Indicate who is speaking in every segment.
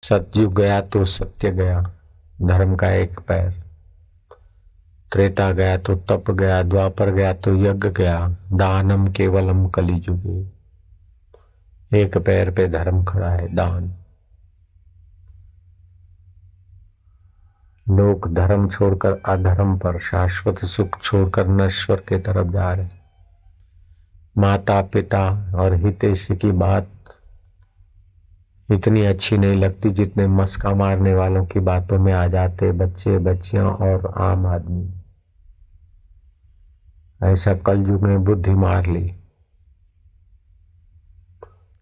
Speaker 1: सतयुग गया तो सत्य गया, धर्म का एक पैर। त्रेता गया तो तप गया, द्वापर गया तो यज्ञ गया, दानम केवलम कलिजुगे। एक पैर पे धर्म खड़ा है, दान। लोग धर्म छोड़कर अधर्म पर, शाश्वत सुख छोड़कर नश्वर के तरफ जा रहे। माता पिता और हितैषी की बात इतनी अच्छी नहीं लगती जितने मस्का मारने वालों की बातों में आ जाते बच्चे बच्चियां और आम आदमी। ऐसा कलयुग ने बुद्धि मार ली।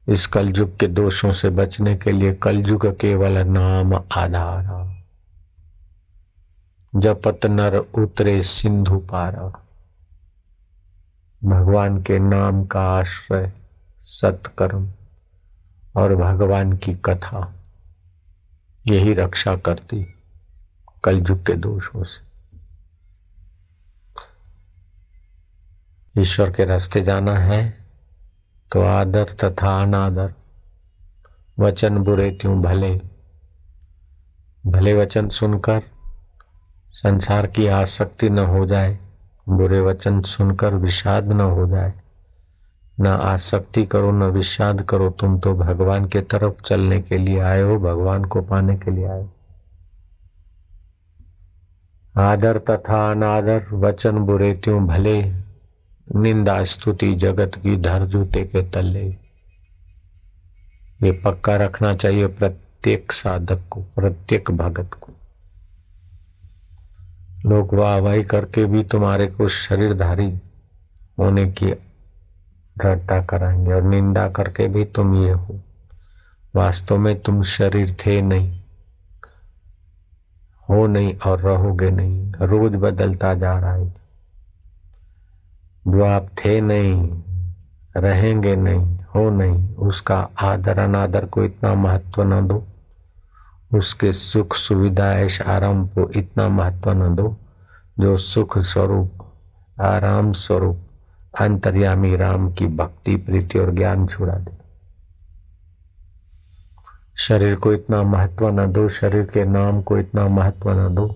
Speaker 1: इस कलयुग के दोषों से बचने के लिए कलयुग केवल नाम आधारा। जपत नर उतरे सिंधु पारा। भगवान के नाम का आश्रय, सत्कर्म और भगवान की कथा, यही रक्षा करती कलयुग के दोषों से। ईश्वर के रास्ते जाना है तो आदर तथा अनादर, वचन बुरे त्यों भले। भले वचन सुनकर संसार की आसक्ति न हो जाए, बुरे वचन सुनकर विषाद न हो जाए। न आसक्ति करो न विषाद करो, तुम तो भगवान के तरफ चलने के लिए आए हो, भगवान को पाने के लिए आए हो। आदर तथा अनादर, वचन बुरे त्यों भले, निंदा स्तुति जगत की धर जूते के तले। ये पक्का रखना चाहिए प्रत्येक साधक को, प्रत्येक भगत को। लोग वाहवाही करके भी तुम्हारे को शरीरधारी होने की दृढ़ता कराएंगे और निंदा करके भी तुम ये हो। वास्तव में तुम शरीर थे नहीं, हो नहीं और रहोगे नहीं, रोज बदलता जा रहा है। जो आप थे नहीं, रहेंगे नहीं, हो नहीं, उसका आदर अनादर को इतना महत्व न दो, उसके सुख सुविधा ऐश आराम को इतना महत्व न दो जो सुख स्वरूप, आराम स्वरूप अंतर्यामी राम की भक्ति प्रीति और ज्ञान छुड़ा दे। शरीर को इतना महत्व न दो, शरीर के नाम को इतना महत्व न दो।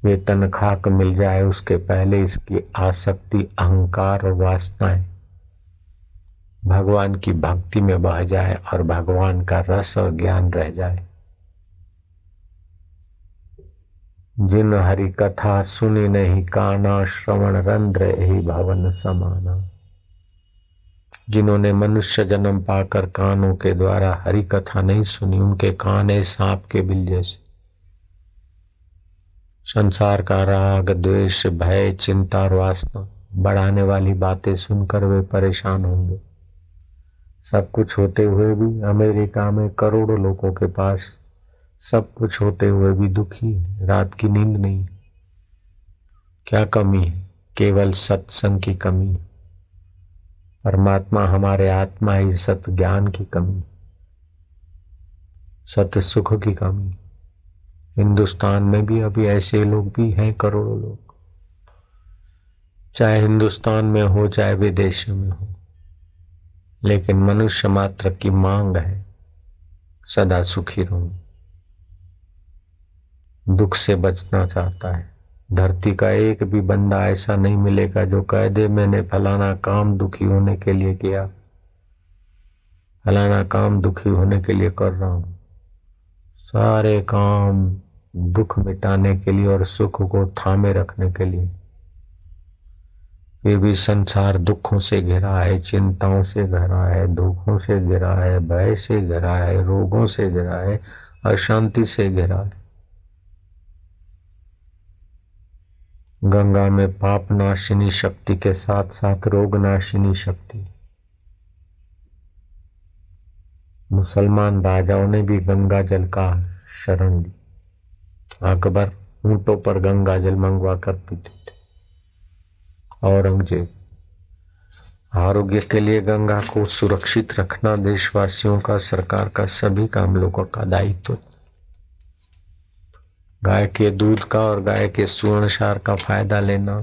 Speaker 1: ये तन खाक मिल जाए उसके पहले इसकी आसक्ति, अहंकार और वासनाएं भगवान की भक्ति में बह जाए और भगवान का रस और ज्ञान रह जाए। जिन हरि कथा सुनी नहीं काना, श्रवण रंध्र ही भवन समाना। जिन्होंने मनुष्य जन्म पाकर कानों के द्वारा हरि कथा नहीं सुनी, उनके कान है सांप के बिल जैसे। संसार का राग द्वेष भय चिंता और वासना बढ़ाने वाली बातें सुनकर वे परेशान होंगे। सब कुछ होते हुए भी अमेरिका में करोड़ों लोगों के पास सब कुछ होते हुए भी दुखी, रात की नींद नहीं। क्या कमी है? केवल सत्संग की कमी। परमात्मा हमारे आत्मा ही सत ज्ञान की कमी, सत्य सुख की कमी। हिंदुस्तान में भी अभी ऐसे लोग भी हैं, करोड़ों लोग, चाहे हिंदुस्तान में हो चाहे विदेश में हो, लेकिन मनुष्य मात्र की मांग है सदा सुखी रहूं, दुख से बचना चाहता है। धरती का एक भी बंदा ऐसा नहीं मिलेगा जो कह दे मैंने फलाना काम दुखी होने के लिए किया, फलाना काम दुखी होने के लिए कर रहा हूं। सारे काम दुख मिटाने के लिए और सुख को थामे रखने के लिए। फिर भी संसार दुखों से घिरा है, चिंताओं से घिरा है, दुखों से घिरा है, भय से घिरा है, रोगों से घिरा है, अशांति से घिरा है। गंगा में पाप नाशिनी शक्ति के साथ साथ रोग नाशिनी शक्ति। मुसलमान राजाओं ने भी गंगा जल का शरण ली। अकबर ऊंटों पर गंगा जल मंगवा कर पीते थे। औरंगजेब, आरोग्य के लिए गंगा को सुरक्षित रखना देशवासियों का, सरकार का, सभी काम लोगों का दायित्व। गाय के दूध का और गाय के सुवर्णसार का फायदा लेना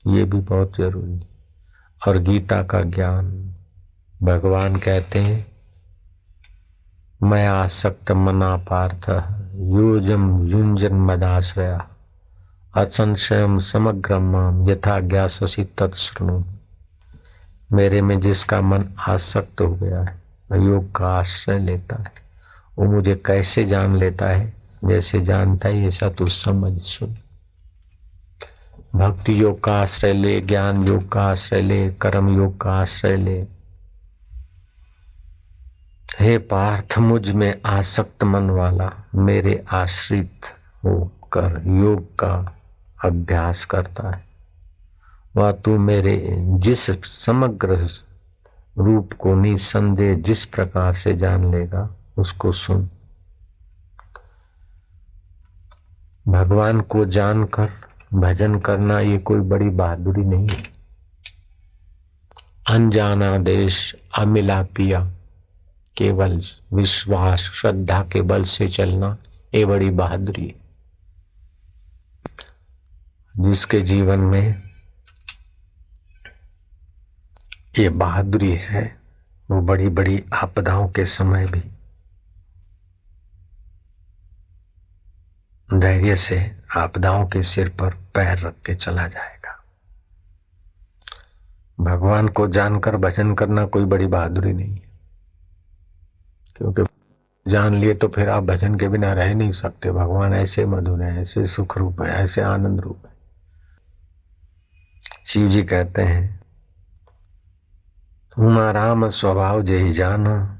Speaker 1: ये भी बहुत जरूरी। और गीता का ज्ञान, भगवान कहते हैं मैं आसक्त मना पार्थ योजम युंजन मदाश्रया असंशयम समग्रम माम यथा ज्ञाससि तत्शृणु। मेरे में जिसका मन आसक्त हो गया है, वह योग का आश्रय लेता है। वो मुझे कैसे जान लेता है? जैसे जानता है ऐसा तू समझ सुन। भक्ति योग का आश्रय ले, ज्ञान योग का आश्रय ले, कर्म योग का आश्रय ले। हे पार्थ, मुझ में आसक्त मन वाला मेरे आश्रित होकर योग का अभ्यास करता है, वह तू मेरे जिस समग्र रूप को निसंदेह जिस प्रकार से जान लेगा उसको सुन। भगवान को जानकर भजन करना ये कोई बड़ी बहादुरी नहीं है। अनजाना देश अमिला पिया, केवल विश्वास श्रद्धा के बल से चलना ये बड़ी बहादुरी है। जिसके जीवन में ये बहादुरी है वो बड़ी बड़ी आपदाओं के समय भी धैर्य से आपदाओं के सिर पर पैर रख के चला जाएगा। भगवान को जानकर भजन करना कोई बड़ी बहादुरी नहीं है, क्योंकि जान लिए तो फिर आप भजन के बिना रह नहीं सकते। भगवान ऐसे मधुर है, ऐसे सुख रूप है, ऐसे आनंद रूप है। शिव जी कहते हैं, तुमा राम स्वभाव जेहि जाना,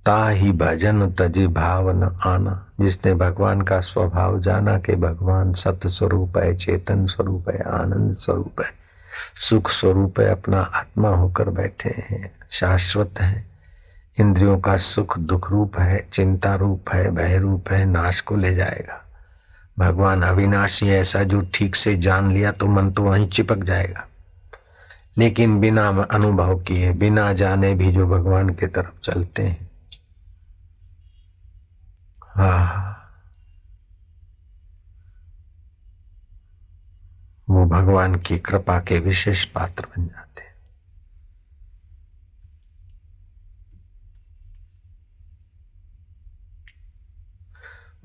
Speaker 1: ताहि भजन तजि भाव न आना। जिसने भगवान का स्वभाव जाना कि भगवान सत्य स्वरूप है, चेतन स्वरूप है, आनंद स्वरूप है, सुख स्वरूप है, अपना आत्मा होकर बैठे हैं, शाश्वत है, इंद्रियों का सुख दुख रूप है, चिंता रूप है, भय रूप है, नाश को ले जाएगा। भगवान अविनाशी ऐसा जो ठीक से जान लिया तो मन तो वहीं चिपक जाएगा। लेकिन बिना अनुभव किए, बिना जाने भी जो भगवान की तरफ चलते हैं, वो भगवान की कृपा के विशेष पात्र बन जाते हैं।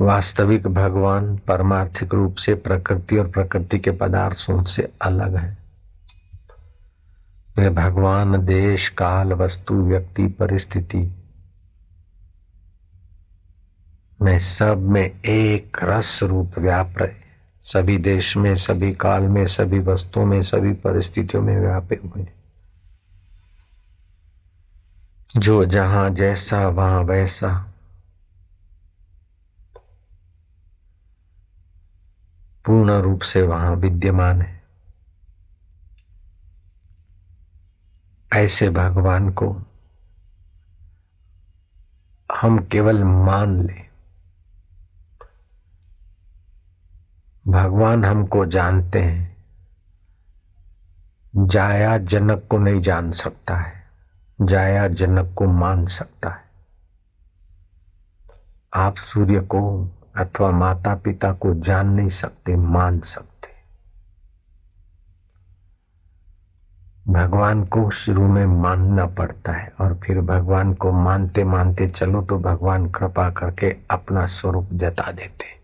Speaker 1: वास्तविक भगवान परमार्थिक रूप से प्रकृति और प्रकृति के पदार्थों से अलग है। वे भगवान देश काल वस्तु व्यक्ति परिस्थिति में सब में एक रस रूप व्याप रहे। सभी देश में, सभी काल में, सभी वस्तुओं में, सभी परिस्थितियों में व्यापे हुए। जो जहां जैसा वहां वैसा, पूर्ण रूप से वहां विद्यमान है। ऐसे भगवान को हम केवल मान ले। भगवान हमको जानते हैं, जाया जनक को नहीं जान सकता है, जाया जनक को मान सकता है। आप सूर्य को अथवा माता पिता को जान नहीं सकते, मान सकते। भगवान को शुरू में मानना पड़ता है और फिर भगवान को मानते मानते चलो तो भगवान कृपा करके अपना स्वरूप जता देते।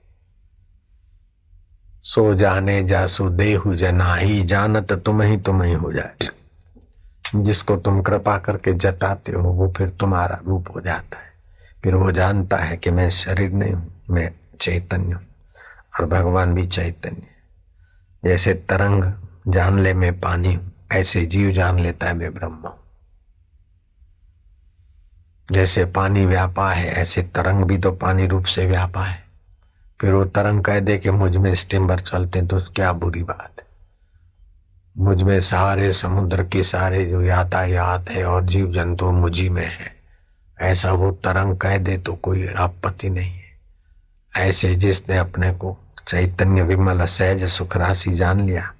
Speaker 1: सो जाने जासु देहु जनाही, जानत तुम ही हो जाए। जिसको तुम कृपा करके जताते हो वो फिर तुम्हारा रूप हो जाता है। फिर वो जानता है कि मैं शरीर नहीं हूं, मैं चैतन्य हूं और भगवान भी चैतन्य। जैसे तरंग जान ले मैं पानी हूं, ऐसे जीव जान लेता है मैं ब्रह्म हूं। जैसे पानी व्यापा है ऐसे तरंग भी तो पानी रूप से व्यापा है। फिर वो तरंग कह दे कि मुझ में स्टीमर चलते तो क्या बुरी बात है। मुझ में सारे समुद्र के सारे जो यातायात है और जीव जंतु मुझी में है, ऐसा वो तरंग कह दे तो कोई आपत्ति नहीं है। ऐसे जिसने अपने को चैतन्य विमल सहज सुख राशि जान लिया,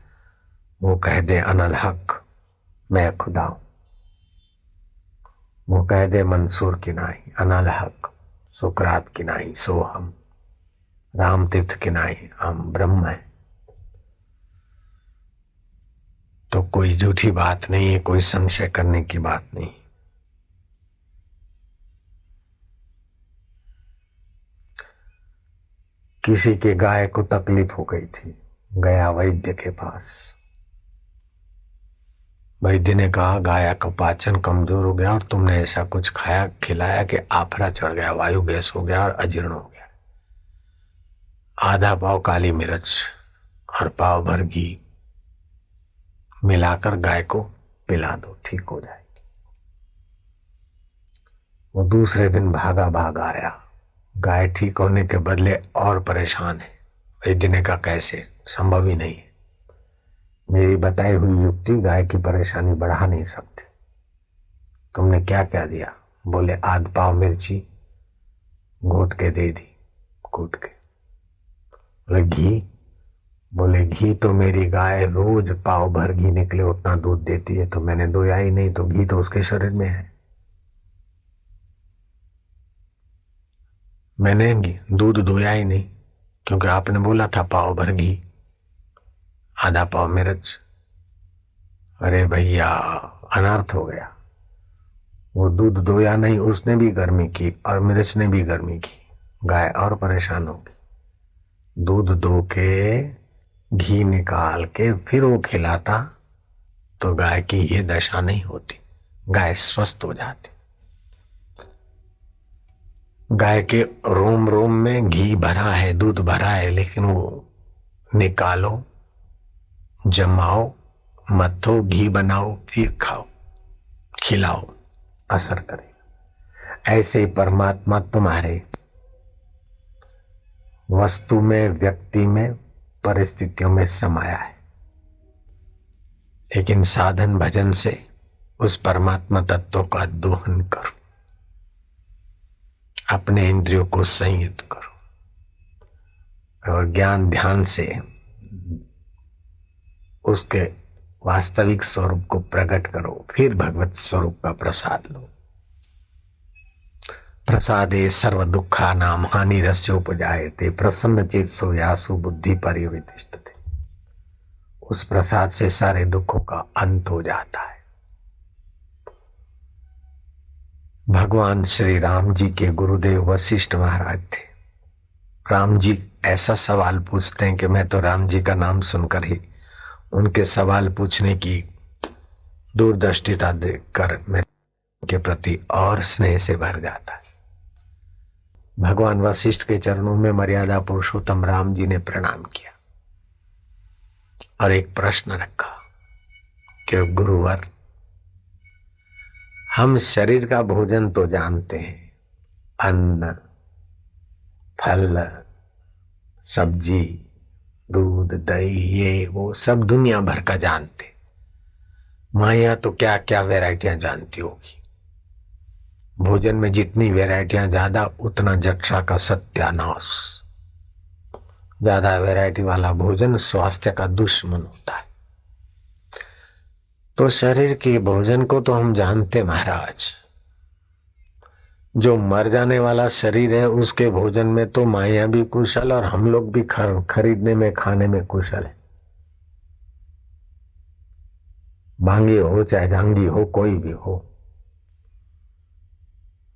Speaker 1: वो कह दे अनल हक मैं खुदा हूं। वो कह दे मंसूर किनाई अनल हक, सुकरात किनाई सो हम, राम तीर्थ किनाई हम ब्रह्म है। तो कोई झूठी बात नहीं है, कोई संशय करने की बात नहीं। किसी के गाय को तकलीफ हो गई थी, गया वैद्य के पास। वैद्य ने कहा गाय का पाचन कमजोर हो गया और तुमने ऐसा कुछ खाया खिलाया कि आफरा चढ़ गया, वायु गैस हो गया और अजीर्ण हो गया। आधा पाव काली मिर्च और पाव भर घी मिलाकर गाय को पिला दो, ठीक हो जाएगी। वो दूसरे दिन भागा भागा आया, गाय ठीक होने के बदले और परेशान है। वैद्य ने कहा कैसे, संभव ही नहीं है, मेरी बताई हुई युक्ति गाय की परेशानी बढ़ा नहीं सकती। तुमने क्या क्या दिया? बोले आध पाव मिर्ची घोट के दे दी, कूट के। बोले घी? बोले घी तो मेरी गाय रोज पाव भर घी निकले उतना दूध देती है, तो मैंने दोया ही नहीं, तो घी तो उसके शरीर में है। मैंने दूध दोया ही नहीं क्योंकि आपने बोला था पाव भर घी, आधा पाव मिर्च। अरे भैया अनर्थ हो गया। वो दूध दोया नहीं, उसने भी गर्मी की और मिर्च ने भी गर्मी की, गाय और परेशान होगी। दूध दो के घी निकाल के फिर वो खिलाता तो गाय की ये दशा नहीं होती, गाय स्वस्थ हो जाती। गाय के रोम रोम में घी भरा है, दूध भरा है, लेकिन वो निकालो, जमाओ, मथो, घी बनाओ, फिर खाओ, खिलाओ, असर करेगा। ऐसे ही परमात्मा तुम्हारे वस्तु में, व्यक्ति में, परिस्थितियों में समाया है, लेकिन साधन भजन से उस परमात्मा तत्व का दोहन करो, अपने इंद्रियों को संयत करो और ज्ञान ध्यान से उसके वास्तविक स्वरूप को प्रकट करो, फिर भगवत स्वरूप का प्रसाद लो। प्रसादे सर्व दुखा नाम हानि रस्योपजायते प्रसन्न चेतसो यासु बुद्धि पर्यवितिष्ठते। उस प्रसाद से सारे दुखों का अंत हो जाता है। भगवान श्री राम जी के गुरुदेव वशिष्ठ महाराज थे। राम जी ऐसा सवाल पूछते हैं कि मैं तो राम जी का नाम सुनकर ही उनके सवाल पूछने की दूरदृष्टिता देखकर मेरे के प्रति और स्नेह से भर जाता है। भगवान वशिष्ठ के चरणों में मर्यादा पुरुषोत्तम राम जी ने प्रणाम किया और एक प्रश्न रखा कि गुरुवर, हम शरीर का भोजन तो जानते हैं, अन्न, फल, सब्जी, दूध, दही, ये वो सब दुनिया भर का जानते। माया तो क्या क्या वैरायटियां जानती होगी। भोजन में जितनी वैरायटियां ज्यादा उतना जठरा का सत्यानाश। ज्यादा वैरायटी वाला भोजन स्वास्थ्य का दुश्मन होता है। तो शरीर के भोजन को तो हम जानते महाराज, जो मर जाने वाला शरीर है उसके भोजन में तो माया भी कुशल और हम लोग भी खरीदने में, खाने में कुशल है। भांगी हो चाहे जांगी हो, कोई भी हो,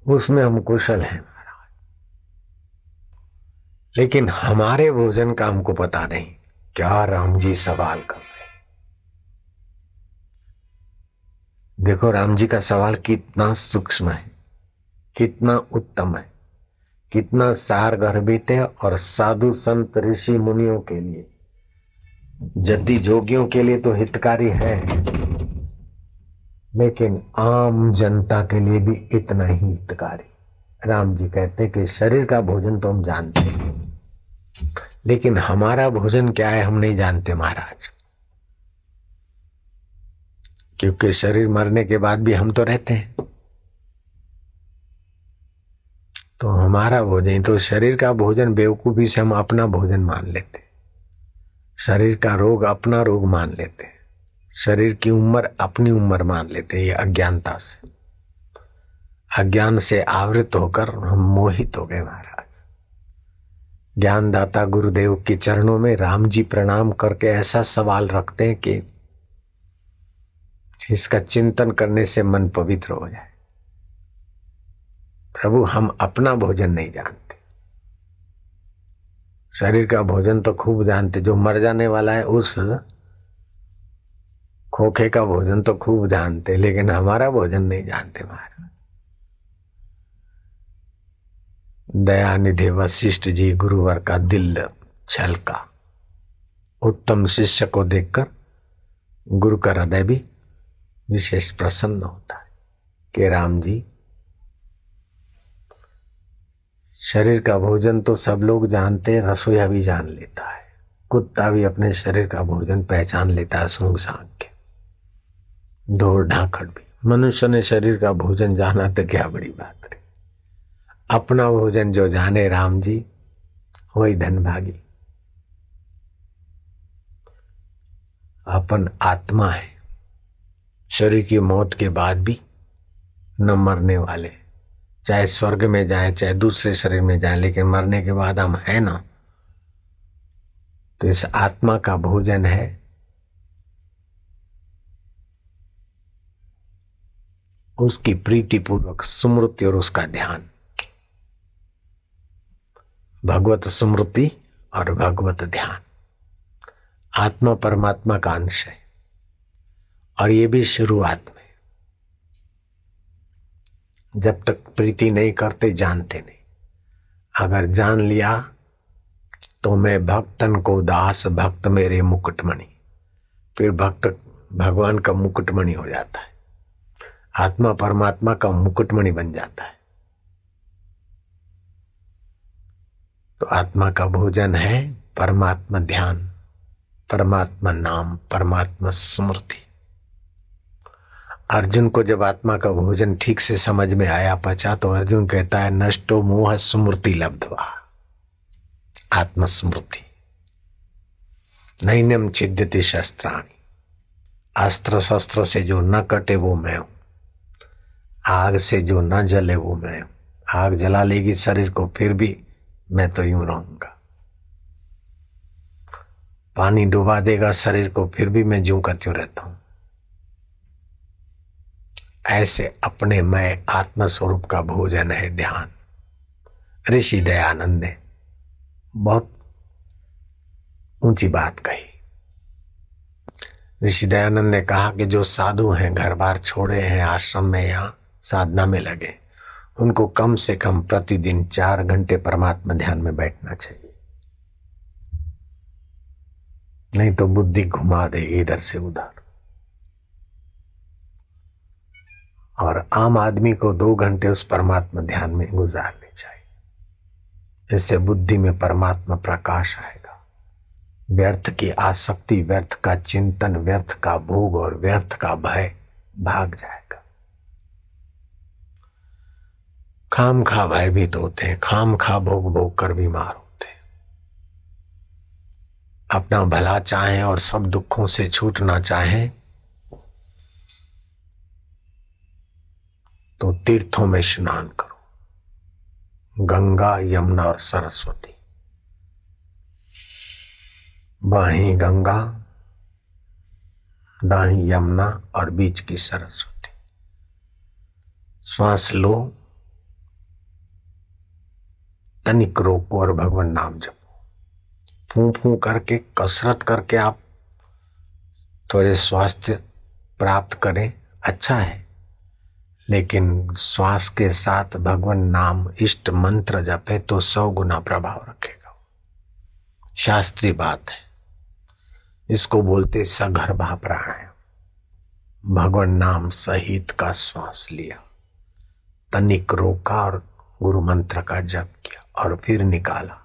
Speaker 1: उसमें हम कुशल हैं महाराज। लेकिन हमारे भोजन का हमको पता नहीं। क्या राम जी सवाल कर रहे। देखो राम जी का सवाल कितना सूक्ष्म है, कितना उत्तम है, कितना सार गर्भित है और साधु संत ऋषि मुनियों के लिए, जद्दी जोगियों के लिए तो हितकारी है, लेकिन आम जनता के लिए भी इतना ही हितकारी। राम जी कहते कि शरीर का भोजन तो हम जानते हैं, लेकिन हमारा भोजन क्या है हम नहीं जानते महाराज। क्योंकि शरीर मरने के बाद भी हम तो रहते हैं, तो हमारा भोजन, तो शरीर का भोजन बेवकूफी से हम अपना भोजन मान लेते, शरीर का रोग अपना रोग मान लेते, शरीर की उम्र अपनी उम्र मान लेते। ये अज्ञानता से, अज्ञान से आवृत होकर हम मोहित हो गए महाराज। ज्ञानदाता गुरुदेव के चरणों में राम जी प्रणाम करके ऐसा सवाल रखते हैं कि इसका चिंतन करने से मन पवित्र हो जाए। प्रभु, हम अपना भोजन नहीं जानते, शरीर का भोजन तो खूब जानते, जो मर जाने वाला है उस खोखे का भोजन तो खूब जानते, लेकिन हमारा भोजन नहीं जानते महाराज। दयानिधि वशिष्ठ जी गुरुवर का दिल छलका। उत्तम शिष्य को देखकर गुरु का हृदय भी विशेष प्रसन्न होता है कि राम जी, शरीर का भोजन तो सब लोग जानते हैं, रसोईया भी जान लेता है, कुत्ता भी अपने शरीर का भोजन पहचान लेता है सूंघ सांघ के, ढोर ढाकड़ भी। मनुष्य ने शरीर का भोजन जाना तो क्या बड़ी बात है। अपना भोजन जो जाने राम जी, वही धनभागी। अपन आत्मा है, शरीर की मौत के बाद भी न मरने वाले, चाहे स्वर्ग में जाए चाहे दूसरे शरीर में जाए, लेकिन मरने के बाद हम है ना। तो इस आत्मा का भोजन है उसकी प्रीति पूर्वक स्मृति और उसका ध्यान। भगवत स्मृति और भगवत ध्यान। आत्मा परमात्मा का अंश है, और ये भी शुरुआत में। जब तक प्रीति नहीं करते जानते नहीं। अगर जान लिया तो मैं भक्तन को दास, भक्त मेरे मुकुटमणि। फिर भक्त भगवान का मुकुटमणि हो जाता है, आत्मा परमात्मा का मुकुटमणि बन जाता है। तो आत्मा का भोजन है परमात्मा ध्यान, परमात्मा नाम, परमात्मा स्मृति। अर्जुन को जब आत्मा का भोजन ठीक से समझ में आया, पचा, तो अर्जुन कहता है नष्टो मोह स्मृति लब्ध्वा। आत्मस्मृति। नैनम छिद्यति शस्त्राणि। अस्त्र शस्त्र से जो न कटे वो मैं हूं, आग से जो न जले वो मैं हूं। आग जला लेगी शरीर को, फिर भी मैं तो यूं रहूंगा। पानी डुबा देगा शरीर को, फिर भी मैं ज्यों का त्यों रहता हूं। ऐसे अपने मैं आत्म स्वरूप का भोजन है ध्यान। ऋषि दयानंद ने बहुत ऊंची बात कही। ऋषि दयानंद ने कहा कि जो साधु हैं, घर बार छोड़े हैं, आश्रम में यहाँ साधना में लगे, उनको कम से कम प्रतिदिन 4 घंटे परमात्मा ध्यान में बैठना चाहिए, नहीं तो बुद्धि घुमा देगी इधर से उधर। और आम आदमी को 2 घंटे उस परमात्मा ध्यान में गुजारने चाहिए। इससे बुद्धि में परमात्मा प्रकाश आएगा। व्यर्थ की आसक्ति, व्यर्थ का चिंतन, व्यर्थ का भोग और व्यर्थ का भय भाग जाएगा। खाम खा भयभीत होते हैं, खाम खा भोग भोग कर बीमार होते हैं। अपना भला चाहें और सब दुखों से छूटना चाहें तो तीर्थों में स्नान करो, गंगा, यमुना और सरस्वती। बाहीं गंगा, दाहीं यमुना और बीच की सरस्वती। श्वास लो, तनिक रोको और भगवान नाम जपो। फूं फूं करके, कसरत करके आप थोड़े स्वास्थ्य प्राप्त करें, अच्छा है, लेकिन श्वास के साथ भगवान नाम, इष्ट मंत्र जपे तो 100 गुना प्रभाव रखेगा। शास्त्रीय बात है, इसको बोलते सगर्भा प्राणायाम। भगवान नाम सहित का श्वास लिया, तनिक रोका और गुरु मंत्र का जप किया और फिर निकाला,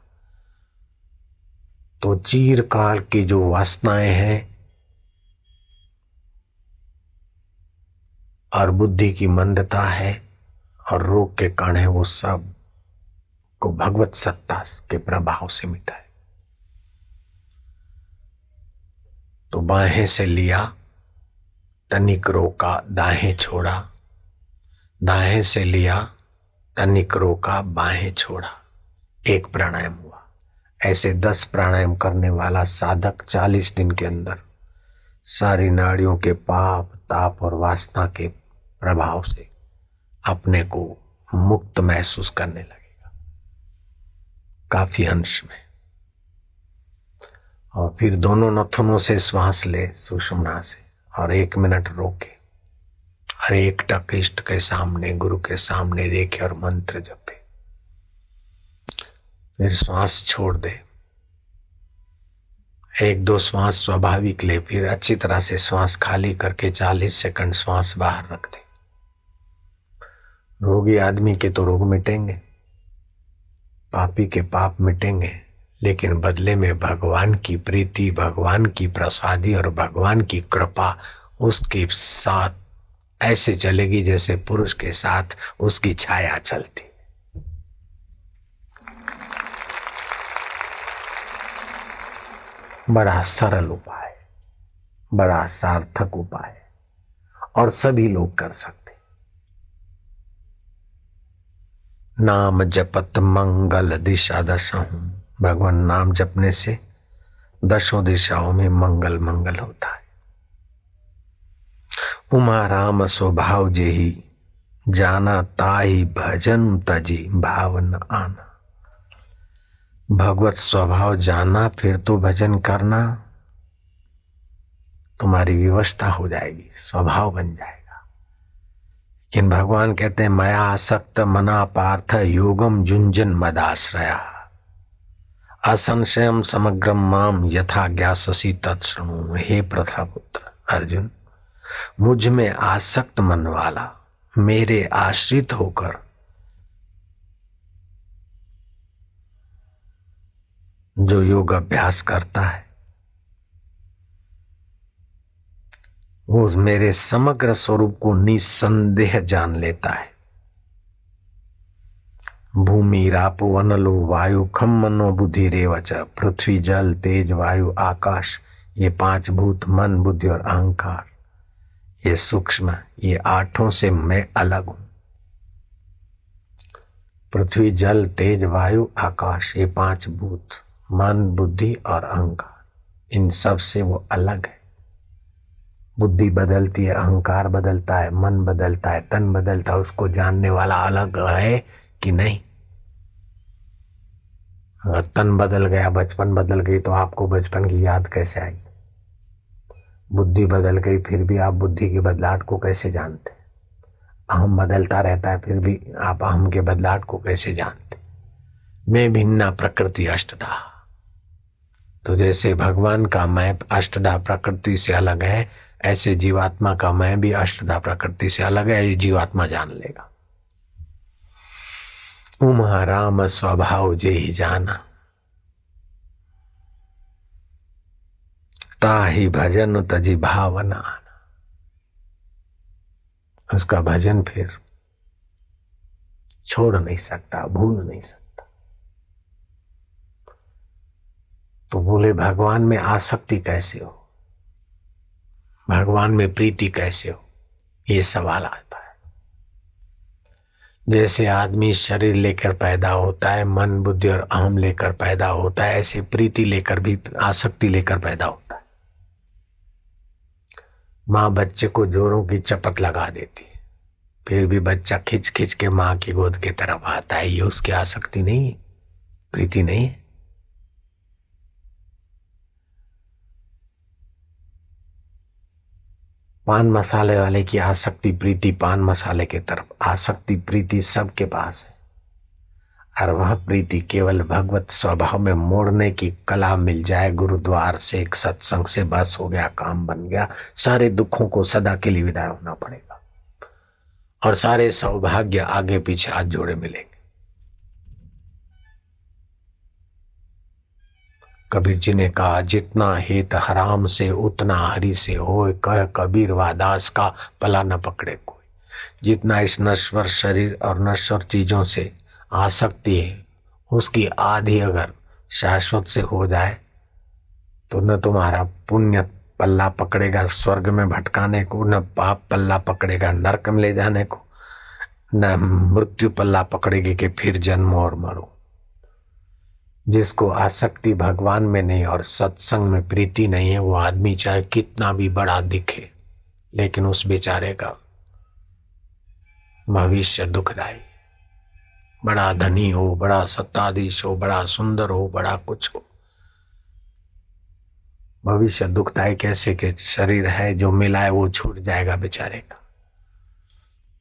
Speaker 1: तो चिरकाल की जो वासनाएं हैं और बुद्धि की मंदता है और रोग के कण है, वो सब को भगवत सत्ता के प्रभाव से मिटाए। तो बाहें से लिया, तनिक रोका, दाहें छोड़ा, दाहें से लिया, तनिक रोका, बाहें छोड़ा, एक प्राणायाम हुआ। ऐसे 10 प्राणायाम करने वाला साधक 40 दिन के अंदर सारी नाड़ियों के पाप, ताप और वासना के प्रभाव से अपने को मुक्त महसूस करने लगेगा, काफी अंश में। और फिर दोनों नथुनों से श्वास ले सुषुम्ना से और 1 मिनट रोके और एक टक इष्ट के सामने गुरु के सामने देखे और मंत्र जपे। फिर श्वास छोड़ दे, 1-2 श्वास स्वाभाविक ले, फिर अच्छी तरह से श्वास खाली करके 40 सेकंड श्वास बाहर रख दे। रोगी आदमी के तो रोग मिटेंगे, पापी के पाप मिटेंगे, लेकिन बदले में भगवान की प्रीति, भगवान की प्रसादी और भगवान की कृपा उसके साथ ऐसे चलेगी जैसे पुरुष के साथ उसकी छाया चलती। बड़ा सरल उपाय, बड़ा सार्थक उपाय और सभी लोग कर सकते। नाम जपत मंगल दिशा दशहूं, भगवान नाम जपने से 10 दिशाओं में मंगल मंगल होता है। उमा राम स्वभाव जेहि, जाना ताहि भजन तजी भावन आना। भगवत स्वभाव जाना, फिर तो भजन करना तुम्हारी व्यवस्था हो जाएगी, स्वभाव बन जाएगा। लेकिन भगवान कहते हैं मया आसक्त मना पार्थ योगम जुंजन मदाश्रया असंशयम समग्रम माम यथा ज्ञाससी तत्शृणु। हे प्रथापुत्र अर्जुन, मुझ में आसक्त मन वाला, मेरे आश्रित होकर जो योग अभ्यास करता है वो मेरे समग्र स्वरूप को निसंदेह जान लेता है। भूमि रापो अनलो वायु खम मनो बुद्धि रेवच, पृथ्वी जल तेज वायु आकाश, ये 5 भूत मन बुद्धि और अहंकार, ये सूक्ष्म, ये 8 से मैं अलग हूं। पृथ्वी जल तेज वायु आकाश, ये 5 भूत मन बुद्धि और अहंकार, इन सब से वो अलग है। बुद्धि बदलती है, अहंकार बदलता है, मन बदलता है, तन बदलता है, उसको जानने वाला अलग है कि नहीं। अगर तन बदल गया, बचपन बदल गई, तो आपको बचपन की याद कैसे आई? बुद्धि बदल गई, फिर भी आप बुद्धि के बदलाव को कैसे जानते? अहम बदलता रहता है, फिर भी आप अहम के बदलाव को कैसे जानते? मैं भिन्ना प्रकृति अष्टधा। तो जैसे भगवान का मैं अष्टधा प्रकृति से अलग है, ऐसे जीवात्मा का मैं भी अष्टधा प्रकृति से अलग है, ये जीवात्मा जान लेगा। उमा राम स्वभाव जेहि जाना, ताहि भजन तजी भावना आना। उसका भजन फिर छोड़ नहीं सकता, भूल नहीं सकता। तो बोले भगवान में आसक्ति कैसे हो, भगवान में प्रीति कैसे हो, ये सवाल आता है। जैसे आदमी शरीर लेकर पैदा होता है, मन बुद्धि और अहम लेकर पैदा होता है, ऐसे प्रीति लेकर भी, आसक्ति लेकर पैदा होता है। माँ बच्चे को जोरों की चपत लगा देती है, फिर भी बच्चा खिंच खिंच के माँ की गोद की तरफ आता है। ये उसकी आसक्ति नहीं है, प्रीति नहीं है। पान मसाले वाले की आसक्ति प्रीति पान मसाले के तरफ, आसक्ति प्रीति सबके पास है, और वह प्रीति केवल भगवत स्वभाव में मोड़ने की कला मिल जाए, गुरुद्वार से, एक सत्संग से, बस हो गया, काम बन गया। सारे दुखों को सदा के लिए विदाई होना पड़ेगा और सारे सौभाग्य आगे पीछे हाथ जोड़े मिलेंगे। कबीर जी ने कहा, जितना हित हराम से उतना हरि से होए, कह कबीर वादास का पला न पकड़े कोई। जितना इस नश्वर शरीर और नश्वर चीजों से आसक्ति है, उसकी आधी अगर शाश्वत से हो जाए तो न तुम्हारा पुण्य पल्ला पकड़ेगा स्वर्ग में भटकाने को, न पाप पल्ला पकड़ेगा नरक में ले जाने को, न मृत्यु पल्ला पकड़ेगी कि फिर जन्मो और मरो। जिसको आसक्ति भगवान में नहीं और सत्संग में प्रीति नहीं है, वो आदमी चाहे कितना भी बड़ा दिखे, लेकिन उस बेचारे का भविष्य दुखदायी। बड़ा धनी हो, बड़ा सत्ताधीश हो, बड़ा सुंदर हो, बड़ा कुछ हो, भविष्य दुखदायी कैसे कि शरीर है जो मिला है वो छूट जाएगा बेचारे का।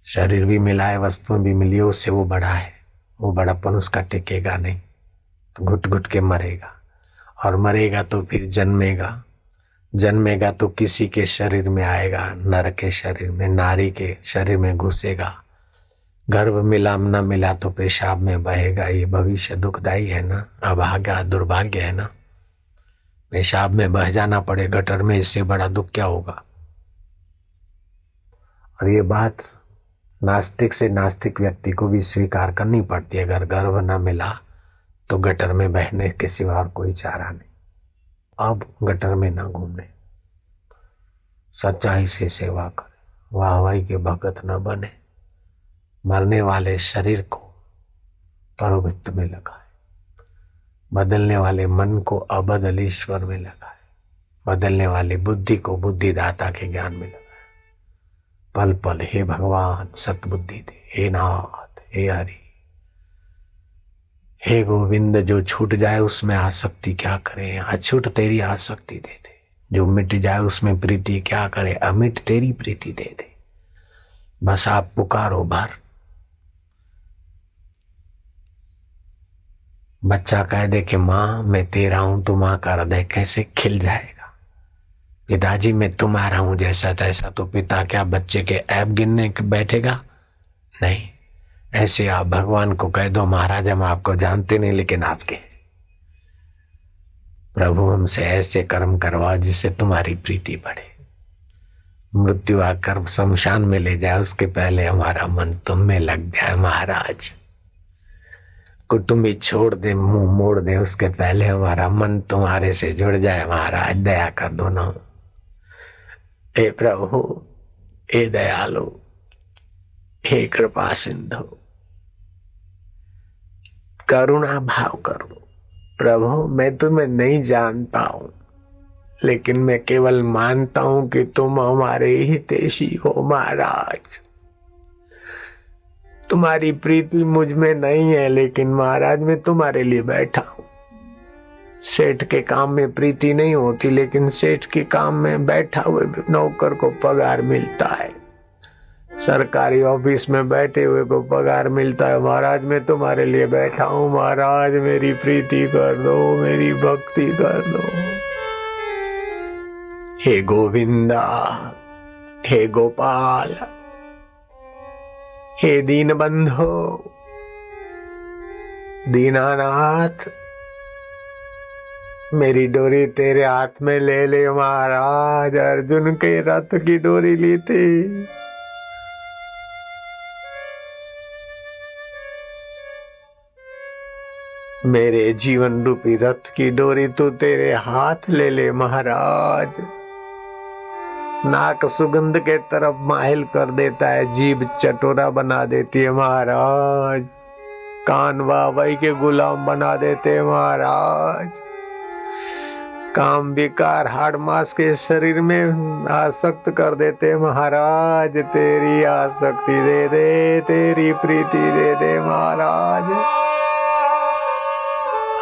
Speaker 1: शरीर भी मिला है, वस्तुएं भी मिली है, उससे वो बड़ा है, वो बड़ापन उसका टिकेगा नहीं, तो घुट घुट के मरेगा। और मरेगा तो फिर जन्मेगा, जन्मेगा तो किसी के शरीर में आएगा, नर के शरीर में, नारी के शरीर में घुसेगा। गर्भ मिला न मिला तो पेशाब में बहेगा। ये भविष्य दुखदाई है ना, अभाग्य दुर्भाग्य है ना। पेशाब में बह जाना पड़े गटर में, इससे बड़ा दुख क्या होगा। और ये बात नास्तिक से नास्तिक व्यक्ति को भी स्वीकार करनी पड़ती है। अगर गर्भ न मिला तो गटर में बहने के सिवा और कोई चारा नहीं। अब गटर में ना घूमने, सच्चाई से सेवा करे, वाहवाही के भगत न बने। मरने वाले शरीर को परोभित में लगाए, बदलने वाले मन को अबदल ईश्वर में लगाए, बदलने वाली बुद्धि को बुद्धिदाता के ज्ञान में लगाए। पल पल हे भगवान सतबुद्धि दे, हे नाथ, हे हरि, हे गोविंद। जो छूट जाए उसमें आसक्ति क्या करे, अछूट तेरी आसक्ति दे दे। जो मिट जाए उसमें प्रीति क्या करे, अमिट तेरी प्रीति दे दे। बस आप पुकारो भर। बच्चा कह दे कि माँ मैं तेरा हूं, तो माँ का हृदय कैसे खिल जाएगा। पिताजी मैं तुम्हारा हूं जैसा तैसा, तो पिता क्या बच्चे के ऐब गिनने बैठेगा? नहीं। ऐसे आप भगवान को कह दो, महाराज हम आपको जानते नहीं लेकिन आपके, प्रभु हमसे ऐसे कर्म करवाओ जिससे तुम्हारी प्रीति बढ़े। मृत्यु आकर शमशान में ले जाए उसके पहले हमारा मन तुम में लग जाए महाराज। कुटुंबी छोड़ दे, मुंह मोड़ दे, उसके पहले हमारा मन तुम्हारे से जुड़ जाए महाराज। दया कर दो ना हे प्रभु, हे दयालु, हे कृपा सिंधु, करुणा भाव कर दो। प्रभु मैं तुम्हें नहीं जानता हूं, लेकिन मैं केवल मानता हूं कि तुम हमारे हितैषी हो महाराज। तुम्हारी प्रीति मुझ में नहीं है, लेकिन महाराज मैं तुम्हारे लिए बैठा हूं। सेठ के काम में प्रीति नहीं होती, लेकिन सेठ के काम में बैठा हुए नौकर को पगार मिलता है। सरकारी ऑफिस में बैठे हुए को पगार मिलता है। महाराज मैं तुम्हारे लिए बैठा हूं, महाराज मेरी प्रीति कर दो, मेरी भक्ति कर दो। हे गोविंदा, हे गोपाल, हे दीन बंधो, दीनानाथ, मेरी डोरी तेरे हाथ में ले ले महाराज। अर्जुन के रथ की डोरी ली थी, मेरे जीवन रूपी रथ की डोरी तू तेरे हाथ ले ले महाराज। नाक सुगंध के तरफ माहिल कर देता है, जीभ चटोरा बना देती है महाराज। कान वाहवाही के गुलाम बना देते हैं महाराज। काम विकार हाड़ मास के शरीर में आसक्त कर देते हैं महाराज। तेरी आसक्ति दे दे, तेरी प्रीति दे दे महाराज।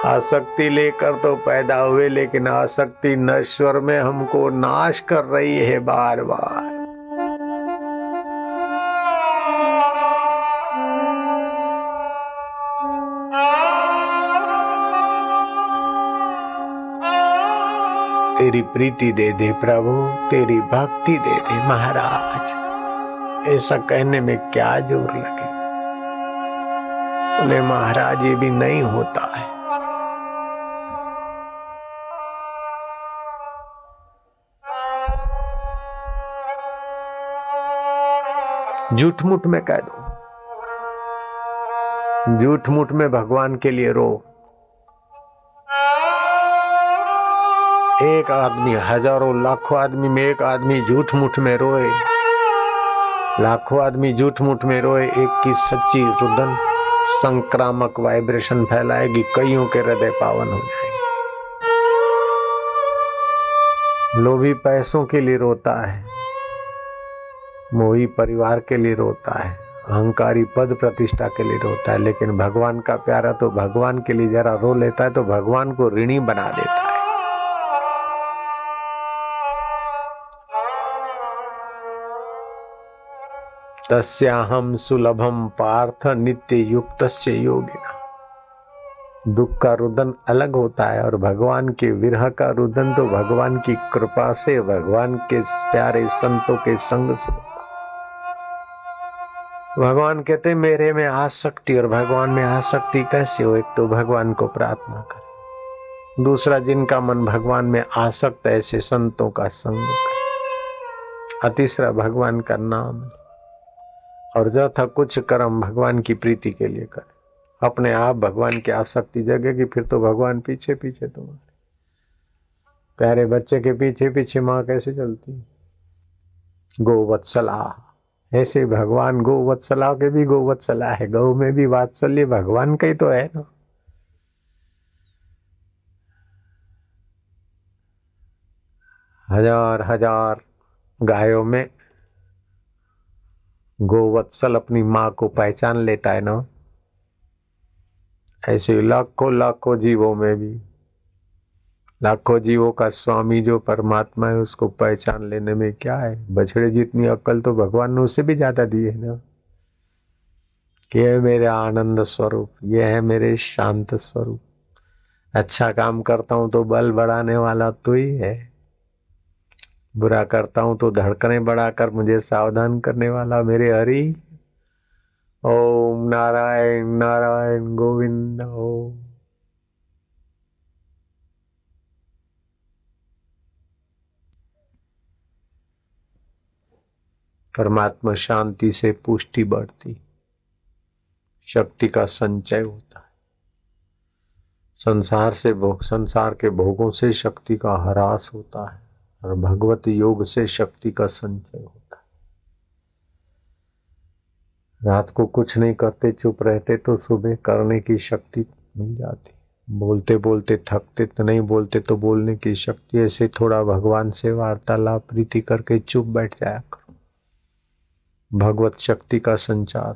Speaker 1: आसक्ति लेकर तो पैदा हुए, लेकिन आसक्ति नश्वर में हमको नाश कर रही है बार बार। तेरी प्रीति दे दे प्रभु, तेरी भक्ति दे दे महाराज। ऐसा कहने में क्या जोर लगे। बोले महाराज ये भी नहीं होता है। झूठ मूठ में कह दो, झूठ मूठ में भगवान के लिए रो। एक आदमी, हजारों लाखों आदमी में एक आदमी झूठ मूठ में रोए, लाखों आदमी झूठ मूठ में रोए, एक की सच्ची रुदन संक्रामक वाइब्रेशन फैलाएगी, कईयों के हृदय पावन हो जाएंगे। लोभी पैसों के लिए रोता है, मोही परिवार के लिए रोता है, अहंकारी पद प्रतिष्ठा के लिए रोता है, लेकिन भगवान का प्यारा तो भगवान के लिए जरा रो लेता है तो भगवान को ऋणी बना देता है। तस्याहम सुलभम पार्थ नित्य युक्तस्य योगिना। दुख का रुदन अलग होता है और भगवान के विरह का रुदन तो भगवान की कृपा से, भगवान के प्यारे संतों के संग से होता। भगवान कहते मेरे में आसक्ति, और भगवान में आसक्ति कैसे हो? एक तो भगवान को प्रार्थना करे, दूसरा जिनका मन भगवान में आसक्त है ऐसे संतों का संग करे, तीसरा भगवान का नाम, और चौथा कुछ कर्म भगवान की प्रीति के लिए करे। अपने आप भगवान की आसक्ति जगेगी, फिर तो भगवान पीछे पीछे तुम्हारे। प्यारे बच्चे के पीछे पीछे माँ कैसे चलती? गोवत्सला, ऐसे भगवान गोवत्सला के भी गोवत्सला है, गौ में भी वात्सल्य भगवान का ही तो है ना। हजार हजार गायों में गोवत्सल अपनी माँ को पहचान लेता है ना, ऐसे लाखों लाखों जीवों में भी लाखों जीवों का स्वामी जो परमात्मा है उसको पहचान लेने में क्या है? बछड़े जितनी अक्ल तो भगवान ने उससे भी ज्यादा दी है ना। कि ये मेरे आनंद स्वरूप, ये है मेरे शांत स्वरूप। अच्छा काम करता हूं तो बल बढ़ाने वाला तू ही है, बुरा करता हूं तो धड़कनें बढ़ाकर मुझे सावधान करने वाला मेरे हरि। ओम नारायण नारायण गोविंद ओम। परमात्मा शांति से पुष्टि बढ़ती, शक्ति का संचय होता है। संसार के भोगों से शक्ति का ह्रास होता है और भगवत योग से शक्ति का संचय होता है। रात को कुछ नहीं करते, चुप रहते तो सुबह करने की शक्ति मिल जाती। बोलते बोलते थकते तो नहीं, बोलते तो बोलने की शक्ति। ऐसे थोड़ा भगवान से वार्तालाप प्रीति करके चुप बैठ जाया करो, भगवत शक्ति का संचार